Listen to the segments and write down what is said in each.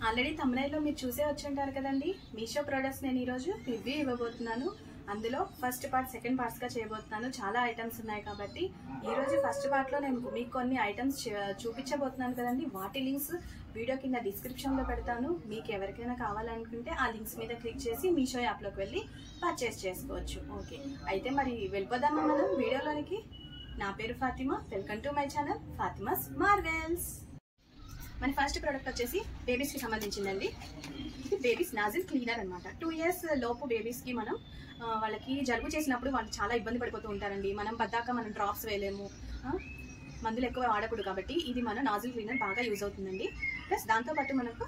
Already థంబ్నెయిల్లో మీరు చూసే వచ్చుంటారు కదండి. మీషో ప్రొడక్ట్స్ నేను ఈరోజు రివ్యూ ఇవ్వబోతున్నాను. అందులో ఫస్ట్ పార్ట్, సెకండ్ పార్ట్స్గా చేయబోతున్నాను. చాలా ఐటమ్స్ ఉన్నాయి కాబట్టి ఈరోజు ఫస్ట్ పార్ట్లో నేను మీకు కొన్ని ఐటమ్స్ చూపించబోతున్నాను కదండి. వాటి లింక్స్ వీడియో కింద డిస్క్రిప్షన్లో పెడతాను. మీకు ఎవరికైనా కావాలనుకుంటే ఆ లింక్స్ మీద క్లిక్ చేసి మీషో యాప్లోకి వెళ్ళి పర్చేస్ చేసుకోవచ్చు. ఓకే, అయితే మరి వెళ్ళిపోదామా మనం వీడియోలోనికి. నా పేరు Fatima, welcome to my channel Fatima's Marvel's. మన ఫస్ట్ ప్రోడక్ట్ వచ్చేసి బేబీస్కి సంబంధించిందండి. ఇది బేబీస్ నాజిల్ క్లీనర్ అనమాట. 2 years లోపు బేబీస్కి మనం వాళ్ళకి జలుబు చేసినప్పుడు వాళ్ళు చాలా ఇబ్బంది పడిపోతూ ఉంటారండి. మనం పద్దాక మనం డ్రాప్స్ వేయలేము, మందులు ఎక్కువ వాడకూడదు. కాబట్టి ఇది మన నాజిల్ క్లీనర్ బాగా యూజ్ అవుతుందండి. ప్లస్ దాంతోపాటు మనకు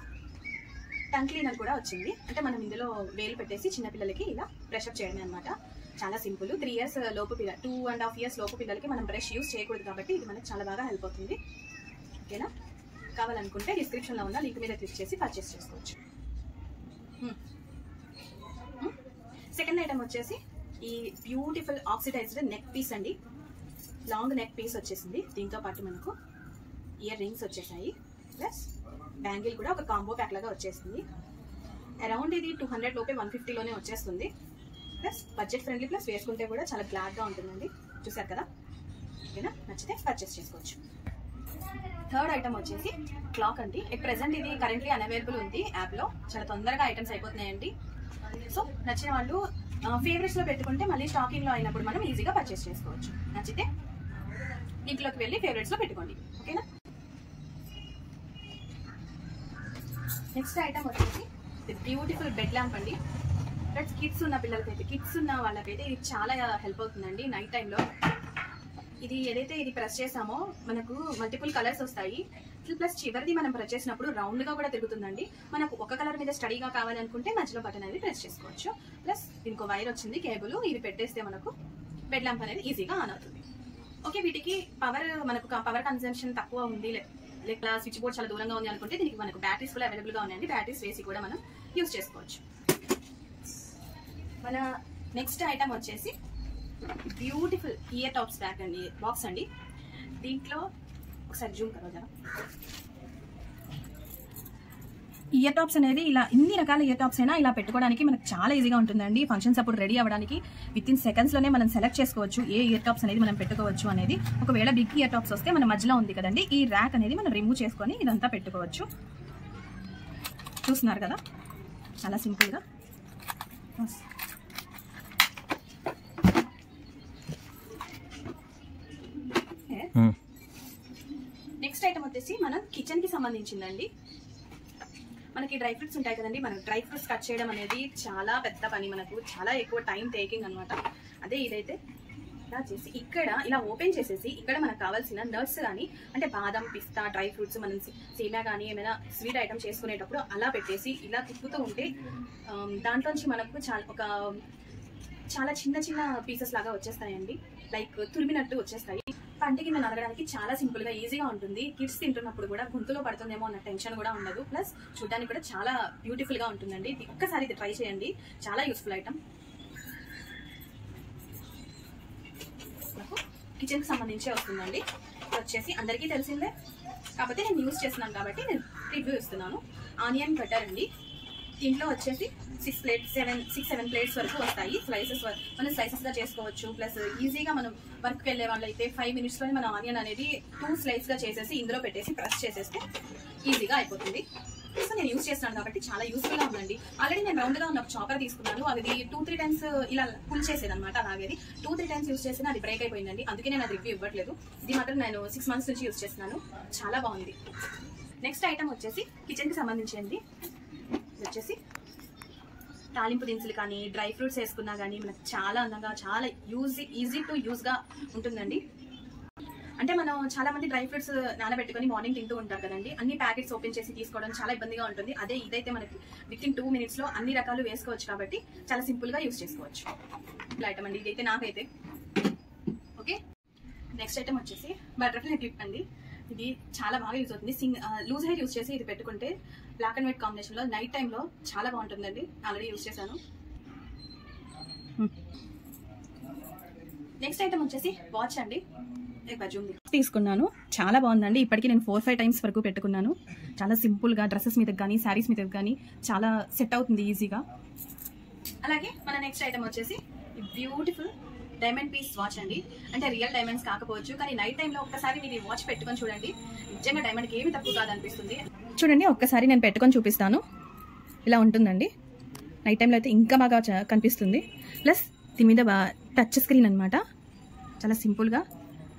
టంగ్ క్లీనర్ కూడా వచ్చింది. అంటే మనం ఇందులో వేలు పెట్టేసి చిన్నపిల్లలకి ఇలా బ్రష్ అప్ చేయడమే అనమాట. చాలా సింపుల్. 3 years లోపు 2.5 years లోపు పిల్లలకి మనం బ్రష్ యూజ్ చేయకూడదు కాబట్టి ఇది మనకు చాలా బాగా హెల్ప్ అవుతుంది. ఓకేనా? కావాలనుకుంటే డిస్క్రిప్షన్లో ఉన్న లింక్ మీద క్లిక్ చేసి పర్చేస్ చేసుకోవచ్చు. సెకండ్ ఐటమ్ వచ్చేసి ఈ బ్యూటిఫుల్ ఆక్సిడైజ్డ్ నెక్ పీస్ అండి. లాంగ్ నెక్ పీస్ వచ్చేసింది. దీంతో పాటు మనకు ఇయర్ రింగ్స్ వచ్చేసాయి. ప్లస్ బ్యాంగిల్ కూడా ఒక కాంబో ప్యాక్ లాగా వచ్చేసింది. అరౌండ్ ఇది 200 లోపే 150 లోనే వచ్చేస్తుంది. ప్లస్ బడ్జెట్ ఫ్రెండ్లీ, ప్లస్ వేసుకుంటే కూడా చాలా గ్లాడ్గా ఉంటుందండి. చూసారు కదా? ఓకేనా? నచ్చితే పర్చేస్ చేసుకోవచ్చు. థర్డ్ ఐటమ్ వచ్చేసి క్లాక్ అండి. ఎట్ ప్రెసెంట్ ఇది కరెంట్లీ అన్అవైలబుల్ ఉంది యాప్లో. చాలా తొందరగా ఐటమ్స్ అయిపోతున్నాయండి. సో నచ్చిన వాళ్ళు ఫేవరెట్స్లో పెట్టుకుంటే మళ్ళీ స్టాకింగ్లో అయినప్పుడు మనం ఈజీగా పర్చేస్ చేసుకోవచ్చు. నచ్చితే లింక్లోకి వెళ్ళి ఫేవరెట్స్లో పెట్టుకోండి. ఓకేనా? నెక్స్ట్ ఐటమ్ వచ్చేసి బ్యూటిఫుల్ బెడ్ ల్యాంప్ అండి. ప్లస్ కిడ్స్ ఉన్న పిల్లలకైతే, కిడ్స్ ఉన్న వాళ్ళకైతే ఇది చాలా హెల్ప్ అవుతుందండి. నైట్ టైంలో ఇది ఏదైతే ఇది ప్రెస్ చేసామో మనకు మల్టిపుల్ కలర్స్ వస్తాయి. ప్లస్ చివరిది మనం ప్రెస్ చేసినప్పుడు రౌండ్ గా కూడా తిరుగుతుందండి. మనకు ఒక కలర్ మీద స్టడీగా కావాలనుకుంటే మధ్యలో బటన్ అనేది ప్రెస్ చేసుకోవచ్చు. ప్లస్ ఇంకో వైర్ వచ్చింది, కేబుల్. ఇది పెట్టేస్తే మనకు బెడ్ ల్యాంప్ అనేది ఈజీగా ఆన్ అవుతుంది. ఓకే, వీటికి మనకు పవర్ కన్సంప్షన్ తక్కువ ఉంది, లేక స్విచ్ బోర్డ్ చాలా దూరంగా ఉంది అనుకుంటే దీనికి మనకు బ్యాటరీస్ కూడా అవైలబుల్ గా ఉన్నాయండి. బ్యాటరీస్ వేసి కూడా మనం యూజ్ చేసుకోవచ్చు. మన నెక్స్ట్ ఐటమ్ వచ్చేసి బ్యూటిఫుల్ ఇయర్ టాప్స్ బ్యాక్ అండి, బాక్స్ అండి. దీంట్లో ఒకసారి జూమ్ కరో జరా. ఇయర్ టాప్స్ అనేది ఇలా ఇన్ని రకాల ఇయర్ టాప్స్ అయినా ఇలా పెట్టుకోవడానికి మనకు చాలా ఈజీగా ఉంటుందండి. ఫంక్షన్స్ అప్పుడు రెడీ అవ్వడానికి విత్ ఇన్ సెకండ్స్ లోనే మనం సెలెక్ట్ చేసుకోవచ్చు ఏ ఇయర్ టాప్స్ అనేది మనం పెట్టుకోవచ్చు అనేది. ఒకవేళ బిగ్ ఇయర్ టాప్స్ వస్తే మన మధ్యలో ఉంది కదండి ఈ ర్యాక్ అనేది మనం రిమూవ్ చేసుకొని ఇదంతా పెట్టుకోవచ్చు. చూస్తున్నారు కదా, చాలా సింపుల్ గా. నెక్స్ట్ ఐటమ్ వచ్చేసి మనం కిచెన్ కి సంబంధించిందండి. మనకి డ్రై ఫ్రూట్స్ ఉంటాయి కదండి, మనకు డ్రై ఫ్రూట్స్ కట్ చేయడం అనేది చాలా పెద్ద పని, మనకు చాలా ఎక్కువ టైం టేకింగ్ అనమాట. అదే ఇదైతే ఇలా చేసి ఇక్కడ ఇలా ఓపెన్ చేసేసి ఇక్కడ మనకు కావాల్సిన నట్స్ కానీ, అంటే బాదం, పిస్తా, డ్రై ఫ్రూట్స్, మనం సేమియా కానీ ఏమైనా స్వీట్ ఐటమ్ చేసుకునేటప్పుడు అలా పెట్టేసి ఇలా తిప్పుతూ ఉంటే దాంట్లోంచి మనకు చాలా చిన్న చిన్న పీసెస్ లాగా వచ్చేస్తాయండి. లైక్ తురిమినట్టు వచ్చేస్తాయి. పంటి కింద నలగడానికి చాలా సింపుల్ గా ఈజీగా ఉంటుంది. కిడ్స్ తింటున్నప్పుడు కూడా గొంతులో పడుతుందేమో అన్న టెన్షన్ కూడా ఉండదు. ప్లస్ చూడడానికి కూడా చాలా బ్యూటిఫుల్ గా ఉంటుందండి. ఒక్కసారి ఇది ట్రై చేయండి, చాలా యూస్ఫుల్ ఐటమ్. కిచెన్ కి సంబంధించి వస్తుందండి. వచ్చేసి అందరికీ తెలిసిందే కాకపోతే నేను యూజ్ చేస్తున్నాను కాబట్టి నేను రివ్యూ ఇస్తున్నాను. ఆనియన్ కటర్ అండి. దీంట్లో వచ్చేసి 6-7 ప్లేట్స్ వరకు వస్తాయి. స్లైసెస్ మనం స్లైసెస్ గా చేసుకోవచ్చు. ప్లస్ ఈజీగా మనం వర్క్ వెళ్ళే వాళ్ళైతే 5 minutes లోనే మన ఆనియన్ అనేది 2 slices గా చేసేసి ఇందులో పెట్టేసి ప్రెస్ చేసేస్తే ఈజీగా అయిపోతుంది. సో నేను యూజ్ చేస్తున్నాను కాబట్టి చాలా యూస్ఫుల్ గా ఉందండి. ఆల్రెడీ నేను రౌండ్ గా ఉన్న చాపర్ తీసుకున్నాను. అది 2-3 times ఇలా పుల్ చేసేది అనమాట. అలాగే 2-3 times యూజ్ చేసినా అది బ్రేక్ అయిపోయిందండి. అందుకే నేను అది రివ్యూ ఇవ్వట్లేదు. ఇది మాత్రం నేను 6 months నుంచి యూజ్ చేస్తున్నాను. చాలా బాగుంది. నెక్స్ట్ ఐటమ్ వచ్చేసి కిచెన్ కి సంబంధించింది. వచ్చేసి తాలింపు దినుసులు కానీ, డ్రై ఫ్రూట్స్ వేసుకున్నా కానీ మనకు చాలా అందంగా, చాలా ఈజీ టు యూజ్ గా ఉంటుందండి. అంటే మనం చాలా మంది డ్రై ఫ్రూట్స్ నానబెట్టుకుని మార్నింగ్ తింటూ ఉంటారు కదండి. అన్ని ప్యాకెట్స్ ఓపెన్ చేసి తీసుకోవడం చాలా ఇబ్బందిగా ఉంటుంది. అదే ఇదైతే మనకి విత్ ఇన్ 2 minutes లో అన్ని రకాలు వేసుకోవచ్చు కాబట్టి చాలా సింపుల్ గా యూజ్ చేసుకోవచ్చు. ఇలా ఐటమ్ అండి ఇదైతే నాకైతే. ఓకే, నెక్స్ట్ ఐటమ్ వచ్చేసి బటర్ఫ్లై క్లిప్ అండి. ఇది చాలా బాగా యూజ్ అవుతుంది. లూజ్ హెయిర్ యూజ్ చేసి ఇది పెట్టుకుంటే బ్లాక్ అండ్ వైట్ కాంబినేషన్ లో నైట్ టైంలో చాలా బాగుంటుందండి. ఆల్రెడీ యూజ్ చేశాను. నెక్స్ట్ ఐటమ్ వచ్చేసి వాచ్ అండి. తీసుకున్నాను. చాలా బాగుందండి. ఇప్పటికీ నేను 4-5 టైమ్స్ వరకు పెట్టుకున్నాను. చాలా సింపుల్గా డ్రెస్సెస్ మీద కానీ శారీస్ మీద కానీ చాలా సెట్ అవుతుంది ఈజీగా. అలాగే మన నెక్స్ట్ ఐటమ్ వచ్చేసి బ్యూటిఫుల్ డైమండ్ పీస్ వాచ్ అండి. అంటే రియల్ డైమండ్స్ కాకపోవచ్చు, కానీ నైట్ టైంలో ఒక్కసారి మీరు ఈ వాచ్ పెట్టుకొని చూడండి, నిజంగా డైమండ్కి ఏమి తక్కువ కాదనిపిస్తుంది. చూడండి, ఒక్కసారి నేను పెట్టుకొని చూపిస్తాను. ఇలా ఉంటుందండి. నైట్ టైంలో అయితే ఇంకా బాగా కనిపిస్తుంది. ప్లస్ దీని మీద టచ్ స్క్రీన్ అనమాట. చాలా సింపుల్గా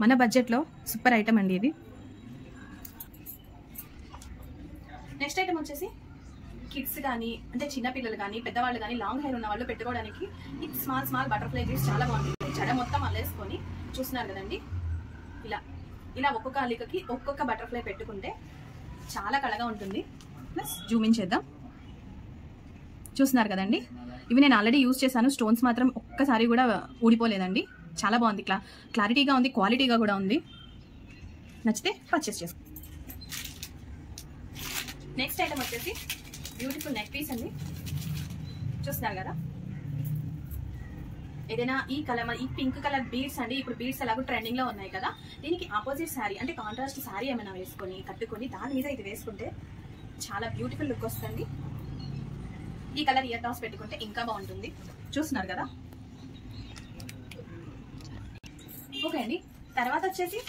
మన బడ్జెట్లో సూపర్ ఐటమ్ అండి ఇది. నెక్స్ట్ ఐటమ్ వచ్చేసి కిడ్స్ కానీ, అంటే చిన్నపిల్లలు కానీ పెద్దవాళ్ళు కానీ లాంగ్ హెయిర్ ఉన్న వాళ్ళు పెట్టుకోవడానికి ఈ స్మాల్ బటర్ఫ్లై క్లిప్స్ చాలా బాగుంటుంది. జడ మొత్తం అల్లేసుకొని చూస్తున్నారు కదండి, ఇలా ఒక్కొక్క అల్లికకి ఒక్కొక్క బటర్ఫ్లై పెట్టుకుంటే చాలా కళగా ఉంటుంది. ప్లస్ జూమిన్ చేద్దాం. చూస్తున్నారు కదండి, ఇవి నేను ఆల్రెడీ యూజ్ చేశాను. స్టోన్స్ మాత్రం ఒక్కసారి కూడా ఊడిపోలేదండి. చాలా బాగుంది, క్లారిటీగా ఉంది, క్వాలిటీగా కూడా ఉంది. నచ్చితే పర్చేస్ చేసుకో. నెక్స్ట్ ఐటమ్ వచ్చేసి బ్యూటిఫుల్ నెక్ పీస్ అండి. చూస్తున్నారు కదా, ఏదైనా ఈ పింక్ కలర్ బీడ్స్ అండి. ఇప్పుడు బీడ్స్ ఎలాగో ట్రెండింగ్ లో ఉన్నాయి కదా, దీనికి ఆపోజిట్ శారీ అంటే కాంట్రాస్ట్ శారీ ఏమైనా వేసుకొని కట్టుకొని దాని మీద ఇది వేసుకుంటే చాలా బ్యూటిఫుల్ లుక్ వస్తుంది. ఈ కలర్ ఇయర్ టాప్స్ పెట్టుకుంటే ఇంకా బాగుంటుంది. చూస్తున్నారు కదా. ఓకే అండి, తర్వాత వచ్చేసి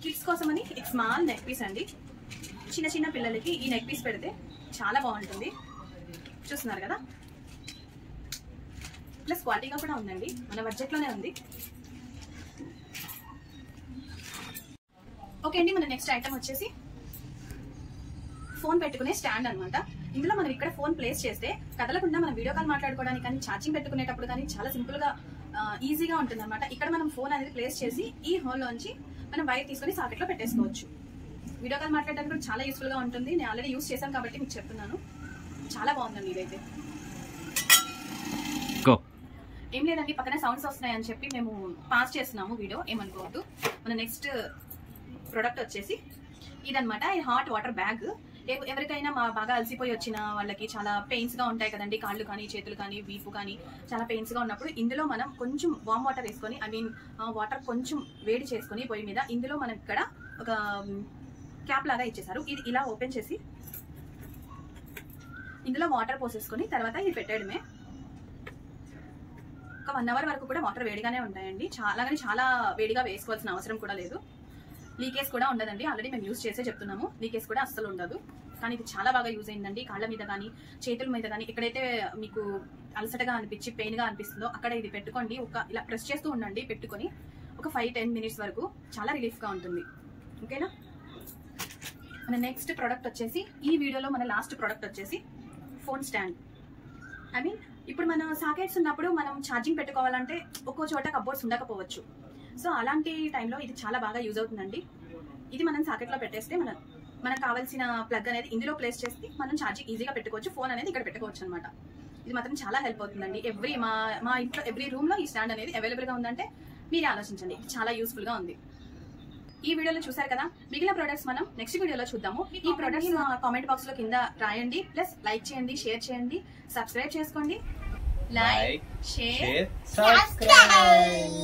కిడ్స్ కోసం అని స్మాల్ నెక్ పీస్ అండి. చిన్న పిల్లలకి ఈ నెక్ పీస్ పెడితే చాలా బాగుంటుంది. చూస్తున్నారు కదా, ప్లస్ క్వాలిటీగా కూడా ఉందండి, మన బడ్జెట్లోనే ఉంది. ఓకే అండి, మన నెక్స్ట్ ఐటమ్ వచ్చేసి ఫోన్ పెట్టుకునే స్టాండ్ అనమాట. ఇందులో మనం ఇక్కడ ఫోన్ ప్లేస్ చేస్తే కదలకుండా మనం వీడియో కాల్ మాట్లాడుకోవడానికి కానీ ఛార్జింగ్ పెట్టుకునేటప్పుడు కానీ చాలా సింపుల్ గా ఈజీగా ఉంటుంది అనమాట. ఇక్కడ మనం ఫోన్ అనేది ప్లేస్ చేసి ఈ హోల్ లోంచి మనం వైర్ తీసుకొని సాకెట్ లో పెట్టేసుకోవచ్చు. వీడియో కాల్ మాట్లాడడానికి కూడా చాలా యూస్ఫుల్ గా ఉంటుంది. నేను ఆల్రెడీ యూస్ చేశాను కాబట్టి మీకు చెప్తున్నాను. చాలా బాగుందండి ఇదైతే. ఏం లేదండి, పక్కన సౌండ్స్ వస్తున్నాయని చెప్పి మేము పాస్ చేస్తున్నాము వీడియో, ఏమనుకోవద్దు. మన నెక్స్ట్ ప్రోడక్ట్ వచ్చేసి ఇదనమాట. ఇది హాట్ వాటర్ బ్యాగ్. ఎవరికైనా బాగా అలసిపోయి వచ్చిన వాళ్ళకి చాలా పెయిన్స్ గా ఉంటాయి కదండి, కాళ్ళు కానీ చేతులు కానీ వీపు కానీ చాలా పెయిన్స్ గా ఉన్నప్పుడు ఇందులో మనం కొంచెం వామ్ వాటర్ వేసుకొని, వాటర్ కొంచెం వేడి చేసుకొని పొయ్యి మీద, ఇందులో మనం ఇక్కడ ఒక క్యాప్ లాగా ఇచ్చేసారు. ఇది ఇలా ఓపెన్ చేసి ఇందులో వాటర్ పోసేసుకొని తర్వాత ఇది పెట్టేయడమే. ఒక 1 అవర్ వరకు కూడా వాటర్ వేడిగానే ఉంటాయండి. చాలా వేడిగా వేసుకోవాల్సిన అవసరం కూడా లేదు. లీకేజ్ కూడా ఉండదండి. ఆల్రెడీ మేము యూజ్ చేసే చెప్తున్నాము, లీకేజ్ కూడా అస్సలు ఉండదు. కానీ ఇది చాలా బాగా యూజ్ అయిందండి. కాళ్ళ మీద కానీ చేతుల మీద కానీ ఎక్కడైతే మీకు అలసటగా అనిపించి పెయిన్ గా అనిపిస్తుందో అక్కడ ఇది పెట్టుకోండి. ఇలా ప్రెస్ చేస్తూ ఉండండి. పెట్టుకొని ఒక 5-10 మినిట్స్ వరకు చాలా రిలీఫ్ గా ఉంటుంది. ఓకేనా. మన నెక్స్ట్ ప్రోడక్ట్ వచ్చేసి, ఈ వీడియోలో మన లాస్ట్ ప్రోడక్ట్ వచ్చేసి ఫోన్ స్టాండ్. ఇప్పుడు మన సాకెట్స్ ఉన్నప్పుడు మనం ఛార్జింగ్ పెట్టుకోవాలంటే ఒక్కో చోట కబోర్డ్స్ ఉండకపోవచ్చు. సో అలాంటి టైంలో ఇది చాలా బాగా యూజ్ అవుతుందండి. ఇది మనం సాకెట్లో పెట్టేస్తే మనకు కావాల్సిన ప్లగ్ అనేది ఇందులో ప్లేస్ చేసి మనం ఛార్జింగ్ ఈజీగా పెట్టుకోవచ్చు. ఫోన్ అనేది ఇక్కడ పెట్టుకోవచ్చు అనమాట. ఇది మాత్రం చాలా హెల్ప్ అవుతుందండి. మా ఇంట్లో ఎవ్రీ రూమ్ లో ఈ స్టాండ్ అనేది అవైలబుల్ గా ఉందంటే మీరే ఆలోచించండి, చాలా యూస్ఫుల్ గా ఉంది. ఈ వీడియోలో చూసారు కదా, మిగిలిన ప్రొడక్ట్స్ మనం నెక్స్ట్ వీడియోలో చూద్దాము. ఈ ప్రొడక్ట్స్ కామెంట్ బాక్స్ లో కింద రాయండి. ప్లస్ లైక్ చేయండి, షేర్ చేయండి, సబ్స్క్రైబ్ చేసుకోండి. Like, share, subscribe.